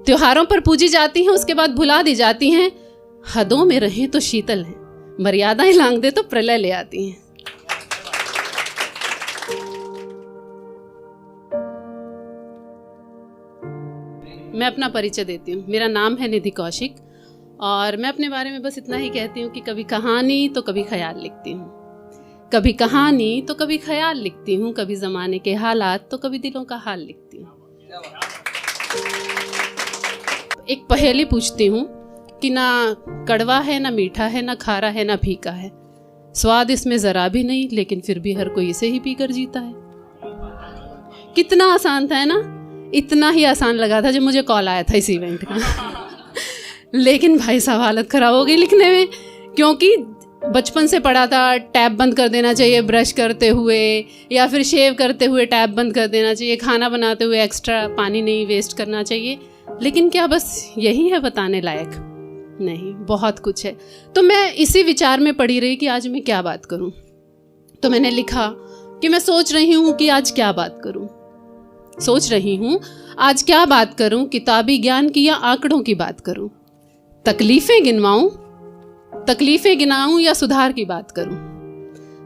त्योहारों पर पूजी जाती हैं, उसके बाद भुला दी जाती हैं। हदों में रहें तो शीतल हैं, मर्यादाएं लांघ दे तो प्रलय ले आती हैं। मैं अपना परिचय देती हूँ। मेरा नाम है निधि कौशिक और मैं अपने बारे में बस इतना ही कहती हूँ कि कभी कहानी तो कभी ख्याल लिखती हूँ, कभी कहानी तो कभी ख्याल लिखती हूँ, कभी ज़माने के हालात तो कभी दिलों का हाल लिखती हूँ। एक पहेली पूछती हूँ कि ना कड़वा है, ना मीठा है, ना खारा है, ना फीका है, स्वाद इसमें ज़रा भी नहीं, लेकिन फिर भी हर कोई इसे ही पीकर जीता है। कितना आसान था, है ना? इतना ही आसान लगा था जब मुझे कॉल आया था इस इवेंट का। लेकिन भाई साहब हालत ख़राब हो गई लिखने में, क्योंकि बचपन से पढ़ा था टैप बंद कर देना चाहिए ब्रश करते हुए, या फिर शेव करते हुए टैप बंद कर देना चाहिए, खाना बनाते हुए एक्स्ट्रा पानी नहीं वेस्ट करना चाहिए। लेकिन क्या बस यही है बताने लायक? नहीं, बहुत कुछ है। तो मैं इसी विचार में पड़ी रही कि आज मैं क्या बात करूं। तो मैंने लिखा कि मैं सोच रही हूं कि आज क्या बात करूं, सोच रही हूं आज क्या बात करूं, किताबी ज्ञान की या आंकड़ों की बात करूं, तकलीफें गिनाऊं या सुधार की बात करूं,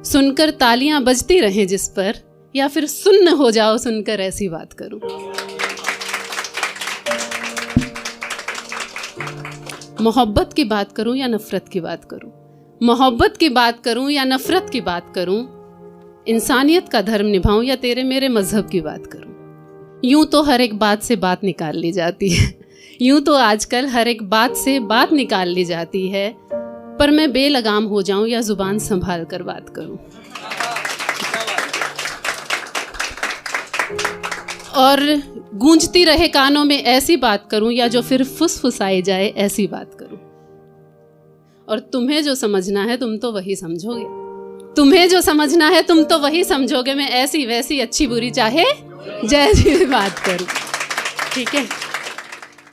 सुनकर तालियां बजती रहें जिस पर, या फिर सुन्न हो जाओ सुनकर ऐसी बात करूं। मोहब्बत की बात करूं या नफरत की बात करूं, मोहब्बत की बात करूं या नफरत की बात करूं, इंसानियत का धर्म निभाऊं या तेरे मेरे मजहब की बात करूं। यूं तो हर एक बात से बात निकाल ली जाती है, यूं तो आजकल हर एक बात से बात निकाल ली जाती है, पर मैं बेलगाम हो जाऊं या जुबान संभाल कर बात करूं, और गूंजती रहे कानों में ऐसी बात करूं या जो फिर फुसफुसाई जाए ऐसी बात करूं। और तुम्हें जो समझना है तुम तो वही समझोगे, तुम्हें जो समझना है तुम तो वही समझोगे। मैं ऐसी वैसी अच्छी बुरी चाहे जैसी भी बात करूं, ठीक है।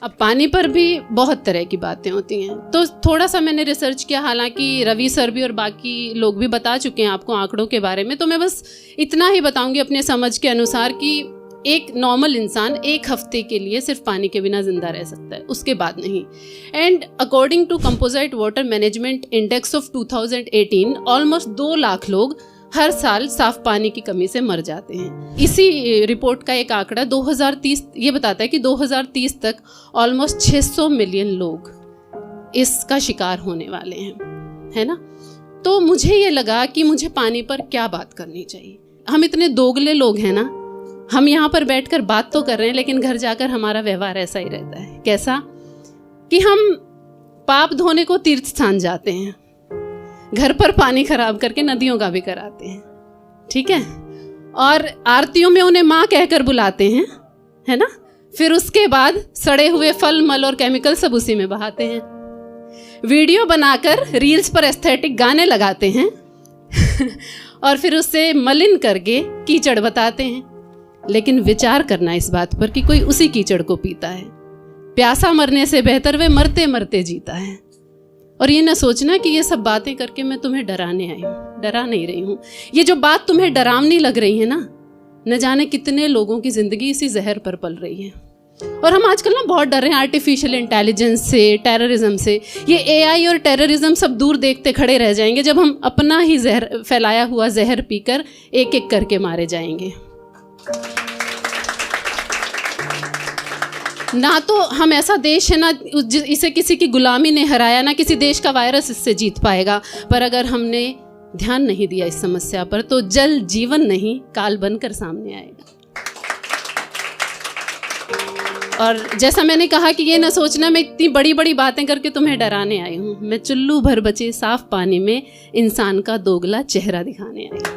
अब पानी पर भी बहुत तरह की बातें होती हैं, तो थोड़ा सा मैंने रिसर्च किया, हालांकि रवि सर भी और बाकी लोग भी बता चुके हैं आपको आंकड़ों के बारे में। तो मैं बस इतना ही बताऊंगी अपने समझ के अनुसार कि एक नॉर्मल इंसान एक हफ्ते के लिए सिर्फ पानी के बिना जिंदा रह सकता है, उसके बाद नहीं। And according to composite water management index of 2018 almost 2 lakh लोग हर साल साफ पानी की कमी से मर जाते हैं। इसी रिपोर्ट का एक आंकड़ा 2030 ये बताता है कि 2030 तक ऑलमोस्ट 600 मिलियन लोग इसका शिकार होने वाले हैं, है ना। तो मुझे ये लगा कि मुझे पानी पर क्या बात करनी चाहिए। हम इतने दोगले लोग हैं ना, हम यहाँ पर बैठकर बात तो कर रहे हैं लेकिन घर जाकर हमारा व्यवहार ऐसा ही रहता है। कैसा कि हम पाप धोने को तीर्थ स्थान जाते हैं, घर पर पानी खराब करके नदियों का भी कराते हैं, ठीक है, और आरतियों में उन्हें माँ कहकर बुलाते हैं, है ना। फिर उसके बाद सड़े हुए फल मल और केमिकल सब उसी में बहाते हैं, वीडियो बनाकर रील्स पर एस्थेटिक गाने लगाते हैं और फिर उससे मलिन करके कीचड़ बताते हैं। लेकिन विचार करना इस बात पर कि कोई उसी कीचड़ को पीता है। प्यासा मरने से बेहतर वे मरते मरते जीता है। और ये ना सोचना कि ये सब बातें करके मैं तुम्हें डराने आई हूँ, डरा नहीं रही हूँ। ये जो बात तुम्हें डरावनी लग रही है ना, न जाने कितने लोगों की जिंदगी इसी जहर पर पल रही है। और हम आजकल ना बहुत डर रहे हैं आर्टिफिशियल इंटेलिजेंस से, टेररिज्म से। ये एआई और टेररिज्म सब दूर देखते खड़े रह जाएंगे जब हम अपना ही जहर, फैलाया हुआ जहर पीकर एक एक करके मारे जाएंगे। ना तो हम ऐसा देश है ना इसे किसी की गुलामी ने हराया, ना किसी देश का वायरस इससे जीत पाएगा। पर अगर हमने ध्यान नहीं दिया इस समस्या पर तो जल जीवन नहीं काल बनकर सामने आएगा। और जैसा मैंने कहा कि ये ना सोचना मैं इतनी बड़ी बड़ी बातें करके तुम्हें डराने आई हूँ। मैं चुल्लू भर बचे साफ पानी में इंसान का दोगला चेहरा दिखाने आई हूँ।